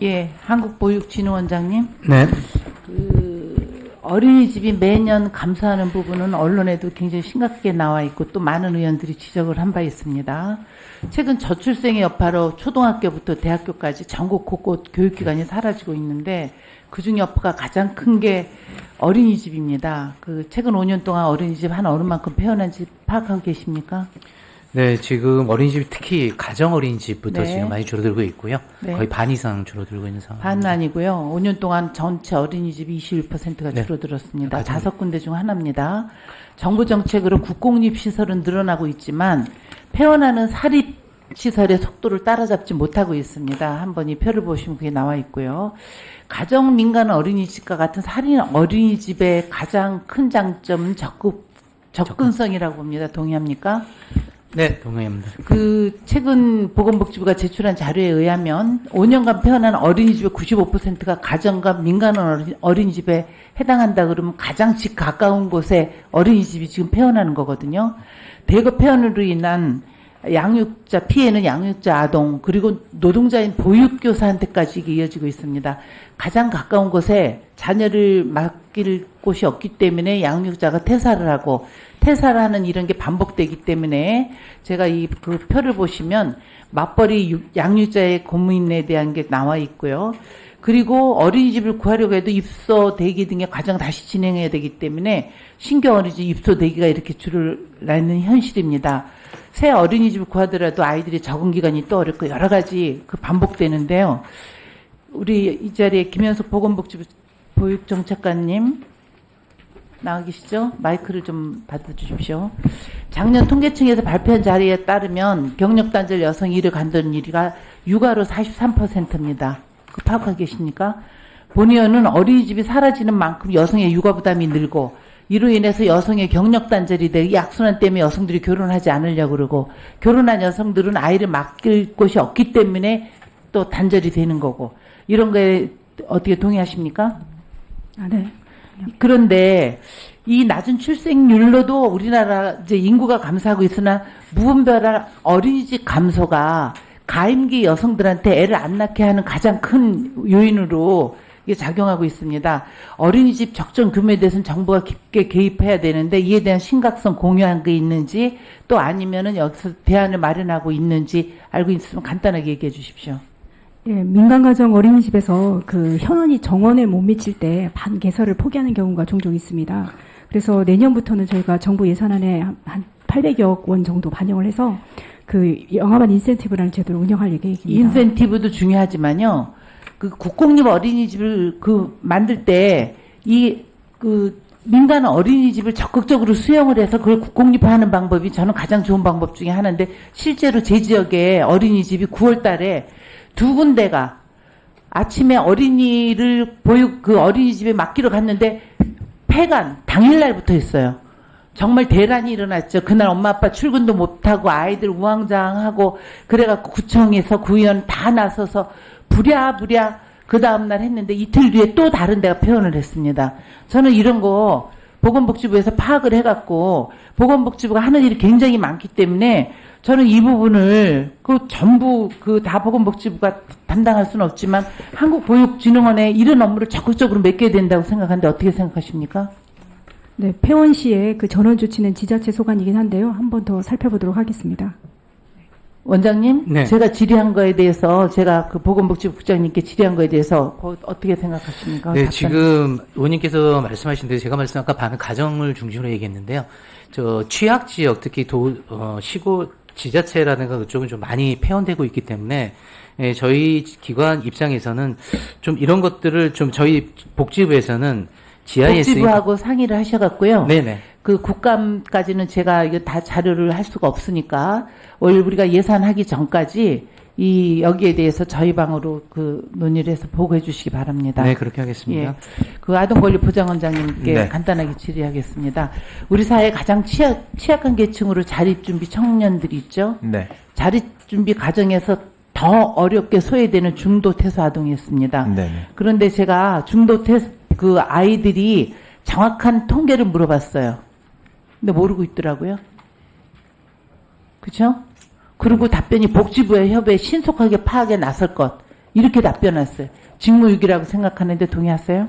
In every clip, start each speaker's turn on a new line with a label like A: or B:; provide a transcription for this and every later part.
A: 예, 한국보육진흥원장님.
B: 네.
A: 어린이집이 매년 감사하는 부분은 언론에도 굉장히 심각하게 나와 있고 또 많은 의원들이 지적을 한 바 있습니다. 최근 저출생의 여파로 초등학교부터 대학교까지 전국 곳곳 교육기관이 사라지고 있는데 그중 여파가 가장 큰 게 어린이집입니다. 최근 5년 동안 어린이집 한 어른만큼 폐원한 집 파악하고 계십니까?
B: 네, 지금 어린이집 특히 가정 어린이집부터
A: 네.
B: 지금 많이 줄어들고 있고요.
A: 네.
B: 거의 반 이상 줄어들고 있는 상황.
A: 반은 아니고요. 5년 동안 전체 어린이집이 21%가
B: 네.
A: 줄어들었습니다.
B: 가장-
A: 5군데 중 하나입니다. 정부 정책으로 국공립 시설은 늘어나고 있지만 폐원하는 사립 시설의 속도를 따라잡지 못하고 있습니다. 한번 이 표를 보시면 그게 나와 있고요. 가정 민간 어린이집과 같은 살인 어린이집의 가장 큰 장점은 접근성이라고 봅니다. 동의합니까?
B: 네, 동의합니다.
A: 최근 보건복지부가 제출한 자료에 의하면 5년간 폐원한 어린이집의 95%가 가정과 민간 어린이집에 해당한다 그러면 가장 집 가까운 곳에 어린이집이 지금 폐원하는 거거든요. 대거 폐원으로 인한 양육자, 피해는 양육자 아동, 그리고 노동자인 보육교사한테까지 이어지고 있습니다. 가장 가까운 곳에 자녀를 맡길 곳이 없기 때문에 양육자가 퇴사를 하고, 퇴사를 하는 이런 게 반복되기 때문에 제가 그 표를 보시면 맞벌이 양육자의 고민에 대한 게 나와 있고요. 그리고 어린이집을 구하려고 해도 입소 대기 등의 과정 다시 진행해야 되기 때문에 신규 어린이집 입소 대기가 이렇게 줄어나는 현실입니다. 새 어린이집을 구하더라도 아이들이 적응 기간이 또 어렵고 여러 가지 반복되는데요. 우리 이 자리에 김현숙 보건복지부 보육정책관님 나와 계시죠? 마이크를 좀 받아주십시오. 작년 통계청에서 발표한 자료에 따르면 경력단절 여성이 일을 간다는 일이가 육아로 43%입니다. 파악하고 계십니까? 본 의원은 어린이집이 사라지는 만큼 여성의 육아 부담이 늘고 이로 인해서 여성의 경력 단절이 되고 약순환 때문에 여성들이 결혼하지 않으려고 그러고 결혼한 여성들은 아이를 맡길 곳이 없기 때문에 또 단절이 되는 거고 이런 거에 어떻게 동의하십니까?
C: 네.
A: 그런데 이 낮은 출생률로도 우리나라 이제 인구가 감소하고 있으나 무분별한 어린이집 감소가 가임기 여성들한테 애를 안 낳게 하는 가장 큰 요인으로 이게 작용하고 있습니다. 어린이집 적정 규모에 대해서는 정부가 깊게 개입해야 되는데 이에 대한 심각성 공유한 게 있는지 또 아니면은 여기서 대안을 마련하고 있는지 알고 있으면 간단하게 얘기해 주십시오.
C: 예, 민간가정 어린이집에서 현원이 정원에 못 미칠 때 반개설을 포기하는 경우가 종종 있습니다. 그래서 내년부터는 저희가 정부 예산안에 한 800여 원 정도 반영을 해서 영아반 인센티브라는 제도를 운영할 계획입니다.
A: 인센티브도 중요하지만요. 국공립 어린이집을 만들 때 민간 어린이집을 적극적으로 수용을 해서 그걸 국공립화하는 방법이 저는 가장 좋은 방법 중에 하나인데 실제로 제 지역에 어린이집이 9월 달에 2군데가 아침에 어린이를 어린이집에 맡기러 갔는데 폐간 당일날부터 했어요. 정말 대란이 일어났죠. 그날 엄마 아빠 출근도 못하고 아이들 우왕좌왕하고 그래갖고 구청에서 구의원 다 나서서 부랴부랴 그 다음날 했는데 이틀 뒤에 또 다른 데가 폐원을 했습니다. 저는 이런 거 보건복지부에서 파악을 해갖고 보건복지부가 하는 일이 굉장히 많기 때문에 저는 이 부분을 전부 다 보건복지부가 담당할 수는 없지만 한국보육진흥원에 이런 업무를 적극적으로 맡겨야 된다고 생각하는데 어떻게 생각하십니까?
C: 네, 폐원 시에 전원 조치는 지자체 소관이긴 한데요. 한 번 더 살펴보도록 하겠습니다.
A: 원장님,
B: 네.
A: 제가 질의한 거에 대해서 제가 보건복지부 국장님께 질의한 거에 대해서 어떻게 생각하십니까?
B: 네,
A: 답변.
B: 지금 의원님께서 말씀하신 대로 제가 아까 반은 가정을 중심으로 얘기했는데요. 취약 지역, 특히 시골 지자체라든가 그쪽은 좀 많이 폐원되고 있기 때문에 저희 기관 입장에서는 좀 이런 것들을 좀 저희 복지부에서는 GIS
A: 복지부하고 상의를 하셔갖고요.
B: 네네.
A: 국감까지는 제가 이거 다 자료를 할 수가 없으니까 올 우리가 예산하기 전까지 여기에 대해서 저희 방으로 논의를 해서 보고해 주시기 바랍니다.
B: 네, 그렇게 하겠습니다.
A: 예. 아동권리부장원장님께
B: 네.
A: 간단하게 질의하겠습니다. 우리 사회 가장 취약한 계층으로 자립준비 청년들이 있죠.
D: 네.
A: 자립준비 과정에서 더 어렵게 소외되는 중도 퇴소 아동이었습니다.
D: 네.
A: 그런데 제가 중도 퇴소 아이들이 정확한 통계를 물어봤어요. 근데 모르고 있더라고요. 그렇죠? 그리고 답변이 복지부의 협의에 신속하게 파악에 나설 것 이렇게 답변했어요. 직무유기라고 생각하는데 동의하세요?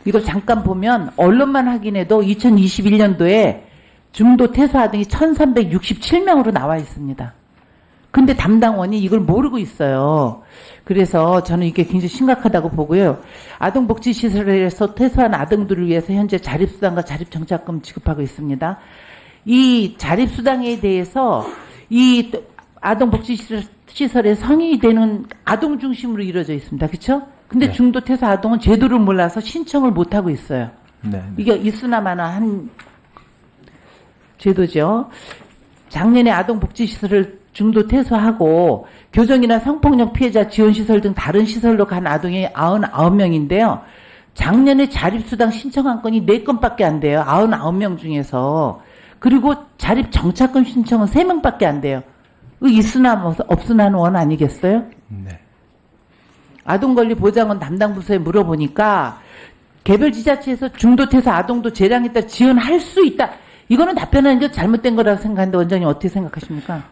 A: 이걸 잠깐 보면 언론만 확인해도 2021년도에 중도 퇴소 아동이 1367명으로 나와 있습니다. 근데 담당원이 이걸 모르고 있어요. 그래서 저는 이게 굉장히 심각하다고 보고요. 아동복지시설에서 퇴소한 아동들을 위해서 현재 자립수당과 자립정착금 지급하고 있습니다. 이 자립수당에 대해서 이 아동복지시설에 성인이 되는 아동 중심으로 이루어져 있습니다. 그렇죠? 근데
D: 네.
A: 중도 퇴소 아동은 제도를 몰라서 신청을 못하고 있어요.
D: 네.
A: 이게 있으나마나 한 제도죠. 작년에 아동복지시설을 중도 퇴소하고 교정이나 성폭력 피해자 지원시설 등 다른 시설로 간 아동이 99명인데요. 작년에 자립수당 신청한 건이 4건밖에 안 돼요. 99명 중에서. 그리고 자립정착금 신청은 3명밖에 안 돼요. 있으나 없으나는 원 아니겠어요?
D: 네.
A: 아동권리보장원 담당 부서에 물어보니까 개별 지자체에서 중도 퇴소 아동도 재량에 따라 지원할 수 있다. 이거는 답변하는 게 잘못된 거라고 생각하는데 원장님 어떻게 생각하십니까?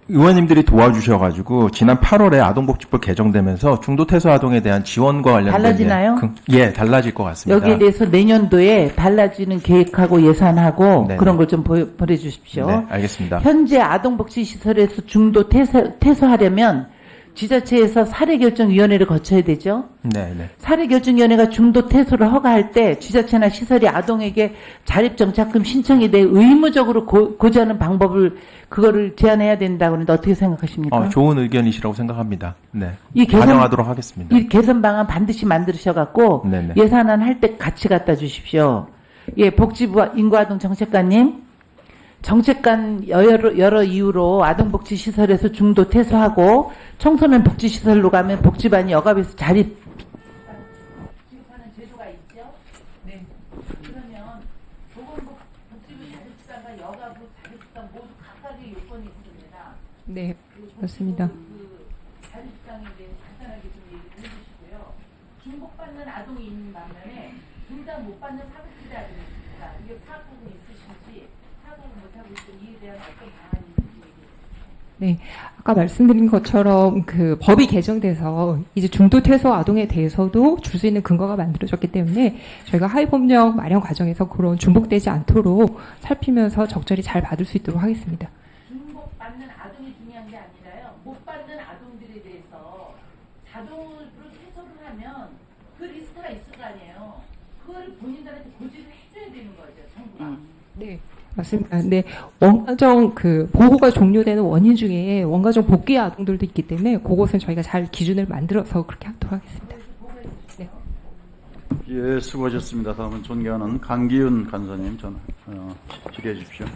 D: 의원님들이 도와주셔가지고 지난 8월에 아동복지법 개정되면서 중도 퇴소 아동에 대한 지원과 관련된
A: 달라지나요?
D: 예, 달라질 것 같습니다.
A: 여기에 대해서 내년도에 달라지는 계획하고 예산하고
D: 네네.
A: 그런 걸 좀 보내주십시오.
D: 네, 알겠습니다.
A: 현재 아동복지시설에서 중도 퇴소하려면 지자체에서 사례결정위원회를 거쳐야 되죠.
D: 네, 네.
A: 사례결정위원회가 중도 퇴소를 허가할 때 지자체나 시설이 아동에게 자립정착금 신청에 대해 의무적으로 고지하는 방법을 그거를 제안해야 된다고 하는데 어떻게 생각하십니까?
D: 좋은 의견이시라고 생각합니다. 네.
A: 이 개선-
D: 반영하도록 하겠습니다.
A: 이 개선 방안 반드시 만드셔갖고
D: 네네.
A: 예산안 할 때 같이 갖다 주십시오. 예, 복지부 인구아동 정책관님. 정책관 여러 이유로 아동복지시설에서 중도 퇴소하고 청소년 복지시설로 가면 복지반이 억압해서 지급하는 제도가 있죠. 네. 그러면 보건복지부 자립수당과 여가부 자립수당 모두 각각의 요건이 있습니다.
C: 네, 맞습니다.
A: 그 자립수당에 대해 간단하게 좀 얘기를 해주시고요. 중복받는 아동이 있는 반면에 둘 다 못 받는 사각지대 아동이 있습니다. 이게 파악하고 있으신지 파악을 못하고 있으면 이에 대한 어떤 방안이 있는지 얘기해 주세요.
E: 네, 아까 말씀드린 것처럼 그 법이 개정돼서 이제 중도 퇴소 아동에 대해서도 줄 수 있는 근거가 만들어졌기 때문에 저희가 하위법령 마련 과정에서 그런 중복되지 않도록 살피면서 적절히 잘 받을 수 있도록 하겠습니다.
A: 중복받는 아동이 중요한 게 아니라요. 못 받는 아동들에 대해서 자동으로 퇴소를 하면 그 리스트가 있을 거 아니에요. 그거를 본인들한테 고지를 해줘야 되는 거죠, 정부가.
E: 네. 맞습니다. 근데 원가정 그 보호가 종료되는 원인 중에 원가정 복귀 아동들도 있기 때문에 그것은 저희가 잘 기준을 만들어서 그렇게 하도록 하겠습니다. 네.
F: 예, 수고하셨습니다. 다음은 존경하는 강기훈 간사님 질의해 주십시오.